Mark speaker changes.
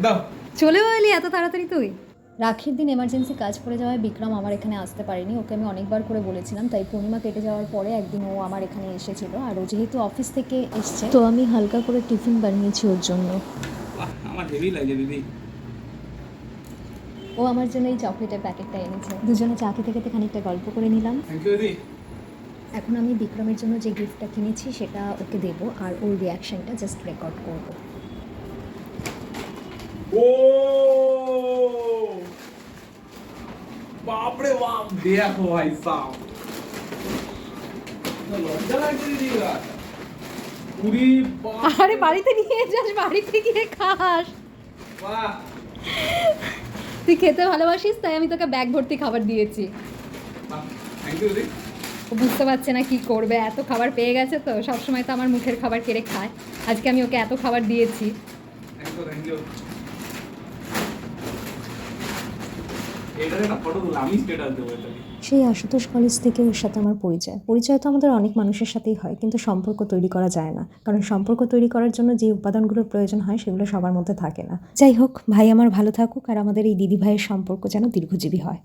Speaker 1: দাও।
Speaker 2: চলেও এলি এত তাড়াতাড়ি তুই? রাখির দিন এমার্জেন্সি কাজ পড়ে যাওয়ায় বিক্রম আমার এখানে আসতে পারেনি। ওকে আমি অনেকবার করে বলেছিলাম, তাই পূর্ণিমা কেটে যাওয়ার পরে একদিন ও আমার এখানে এসেছিল। আর ও যেহেতু অফিস থেকে এসছে, তো আমি হালকা করে টিফিন বানিয়েছি ওর জন্য।
Speaker 1: আমার হেভি লাগে দিদি।
Speaker 2: ও আমার জন্য এই চকলেটের প্যাকেটটা এনেছে। দুজনে চা খেতে খেতে খানিকটা গল্প করে নিলাম।
Speaker 1: থ্যাংক ইউ দিদি।
Speaker 2: এখন আমি বিক্রমের জন্য যে গিফটটা কিনেছি সেটা ওকে দেবো, আর ওর রিয়াকশনটা জাস্ট রেকর্ড করবো।
Speaker 1: ও বাপ রে বাপ, দেখো ভাই সাহ, লজ্জা লাগছে দিদি। পুরি
Speaker 2: আরে বাড়িতে নিয়ে যাস, বাড়িতে গিয়ে খাস।
Speaker 1: বাহ,
Speaker 2: তুই খেতে ভালোবাসিস তাই আমি তোকে ব্যাগ ভর্তি খাবার দিয়েছি।
Speaker 1: থ্যাংক ইউ দিদি।
Speaker 2: ও বুঝতে পারছে না কি করবে, এত খাবার পেয়ে গেছে তো। সবসময় তো আমার মুখের খাবার কেড়ে খায়, আজকে আমি ওকে এত খাবার দিয়েছি।
Speaker 1: Thank you. এটার একটা ফটো তুলে আমি স্ট্যাটাস দেবো এটা।
Speaker 2: সেই আশুতোষ কলেজ থেকে ওর সাথে আমার পরিচয় তো আমাদের অনেক মানুষের সাথেই হয়, কিন্তু সম্পর্ক তৈরি করা যায় না, কারণ সম্পর্ক তৈরি করার জন্য যে উপাদানগুলোর প্রয়োজন হয় সেগুলো সবার মধ্যে থাকে না। যাই হোক, ভাই আমার ভালো থাকুক, আর আমাদের এই দিদি ভাইয়ের সম্পর্ক যেন দীর্ঘজীবী হয়।